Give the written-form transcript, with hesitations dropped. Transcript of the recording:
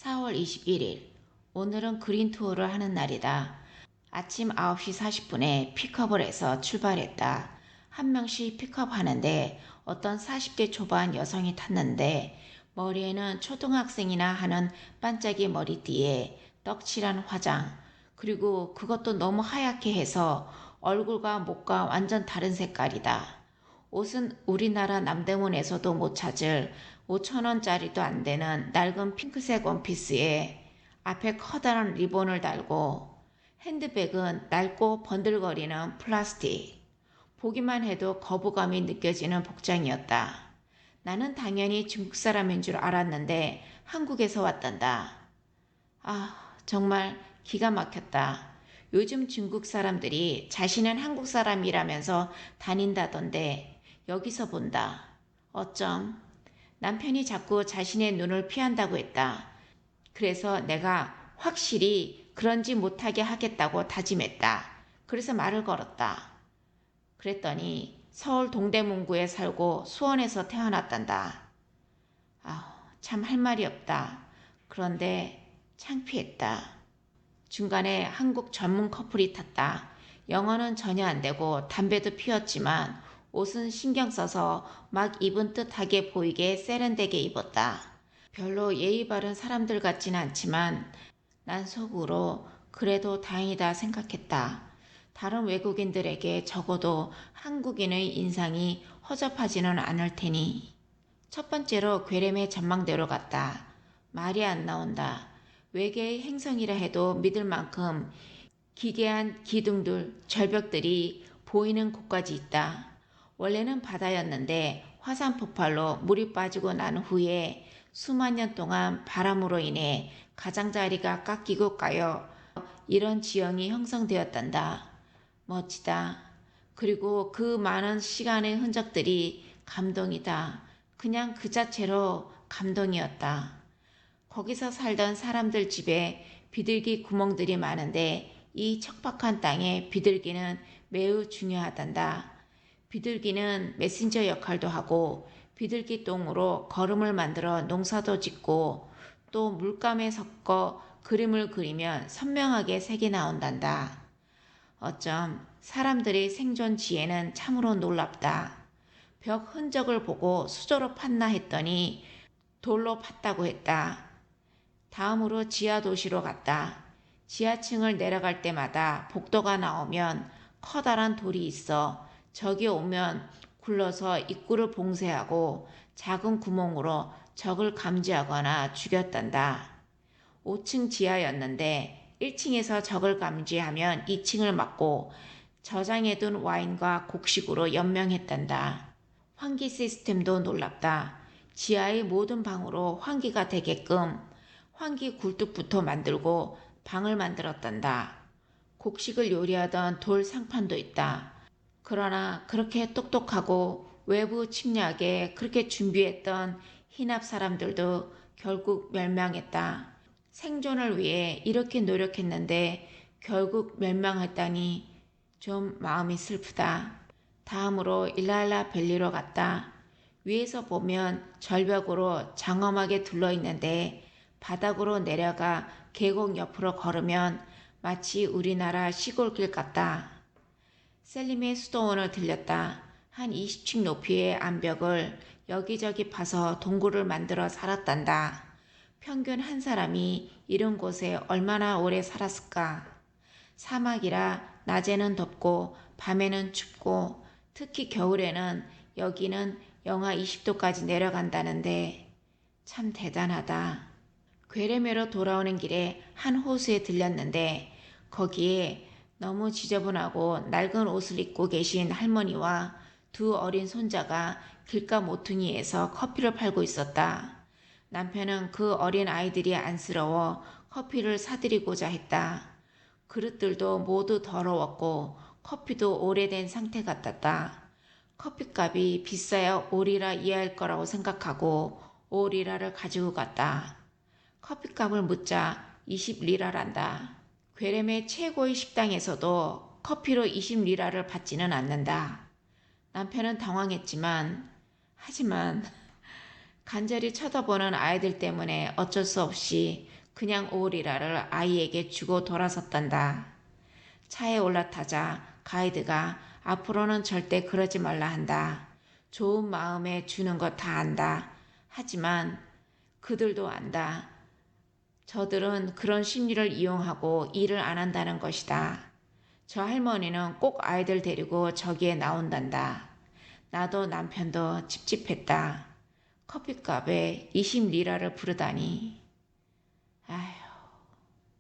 4월 21일. 오늘은 그린 투어를 하는 날이다. 아침 9시 40분에 픽업을 해서 출발했다. 한 명씩 픽업하는데 어떤 40대 초반 여성이 탔는데 머리에는 초등학생이나 하는 반짝이 머리띠에 떡칠한 화장, 그리고 그것도 너무 하얗게 해서 얼굴과 목과 완전 다른 색깔이다. 옷은 우리나라 남대문에서도 못 찾을 5,000원짜리도 안 되는 낡은 핑크색 원피스에 앞에 커다란 리본을 달고, 핸드백은 낡고 번들거리는 플라스틱. 보기만 해도 거부감이 느껴지는 복장이었다. 나는 당연히 중국 사람인 줄 알았는데 한국에서 왔단다. 정말 기가 막혔다. 요즘 중국 사람들이 자신은 한국 사람이라면서 다닌다던데 여기서 본다. 어쩜? 남편이 자꾸 자신의 눈을 피한다고 했다. 그래서 내가 확실히 그런지 못하게 하겠다고 다짐했다. 그래서 말을 걸었다. 그랬더니 서울 동대문구에 살고 수원에서 태어났단다. 참 할 말이 없다. 그런데 창피했다. 중간에 한국 전문 커플이 탔다. 영어는 전혀 안 되고 담배도 피웠지만 옷은 신경 써서 막 입은 듯하게 보이게 세련되게 입었다. 별로 예의 바른 사람들 같진 않지만 난 속으로 그래도 다행이다 생각했다. 다른 외국인들에게 적어도 한국인의 인상이 허접하지는 않을 테니. 첫 번째로 괴렘의 전망대로 갔다. 말이 안 나온다. 외계의 행성이라 해도 믿을 만큼 기괴한 기둥들, 절벽들이 보이는 곳까지 있다. 원래는 바다였는데 화산 폭발로 물이 빠지고 난 후에 수만 년 동안 바람으로 인해 가장자리가 깎이고 까여 이런 지형이 형성되었단다. 멋지다. 그리고 그 많은 시간의 흔적들이 감동이다. 그냥 그 자체로 감동이었다. 거기서 살던 사람들 집에 비둘기 구멍들이 많은데 이 척박한 땅에 비둘기는 매우 중요하단다. 비둘기는 메신저 역할도 하고 비둘기 똥으로 거름을 만들어 농사도 짓고 또 물감에 섞어 그림을 그리면 선명하게 색이 나온단다. 어쩜 사람들의 생존 지혜는 참으로 놀랍다. 벽 흔적을 보고 수저로 팠나 했더니 돌로 팠다고 했다. 다음으로 지하 도시로 갔다. 지하층을 내려갈 때마다 복도가 나오면 커다란 돌이 있어 적이 오면 굴러서 입구를 봉쇄하고 작은 구멍으로 적을 감지하거나 죽였단다. 5층 지하였는데 1층에서 적을 감지하면 2층을 막고 저장해둔 와인과 곡식으로 연명했단다. 환기 시스템도 놀랍다. 지하의 모든 방으로 환기가 되게끔 환기 굴뚝부터 만들고 방을 만들었단다. 곡식을 요리하던 돌 상판도 있다. 그러나 그렇게 똑똑하고 외부 침략에 그렇게 준비했던 희납 사람들도 결국 멸망했다. 생존을 위해 이렇게 노력했는데 결국 멸망했다니 좀 마음이 슬프다. 다음으로 일랄라 밸리로 갔다. 위에서 보면 절벽으로 장엄하게 둘러있는데 바닥으로 내려가 계곡 옆으로 걸으면 마치 우리나라 시골길 같다. 셀림의 수도원을 들렸다. 한 20층 높이의 암벽을 여기저기 파서 동굴을 만들어 살았단다. 평균 한 사람이 이런 곳에 얼마나 오래 살았을까? 사막이라 낮에는 덥고 밤에는 춥고 특히 겨울에는 여기는 영하 20도까지 내려간다는데 참 대단하다. 괴레메로 돌아오는 길에 한 호수에 들렸는데 거기에 너무 지저분하고 낡은 옷을 입고 계신 할머니와 두 어린 손자가 길가 모퉁이에서 커피를 팔고 있었다. 남편은 그 어린 아이들이 안쓰러워 커피를 사드리고자 했다. 그릇들도 모두 더러웠고 커피도 오래된 상태 같았다. 커피값이 비싸야 5리라 이하일 거라고 생각하고 5리라를 가지고 갔다. 커피값을 묻자 20리라란다. 괴렘의 최고의 식당에서도 커피로 20리라를 받지는 않는다. 남편은 당황했지만 하지만 간절히 쳐다보는 아이들 때문에 어쩔 수 없이 그냥 5리라를 아이에게 주고 돌아섰단다. 차에 올라타자 가이드가 앞으로는 절대 그러지 말라 한다. 좋은 마음에 주는 거 다 안다. 하지만 그들도 안다. 저들은 그런 심리를 이용하고 일을 안 한다는 것이다. 저 할머니는 꼭 아이들 데리고 저기에 나온단다. 나도 남편도 찝찝했다. 커피값에 20리라를 부르다니. 아휴.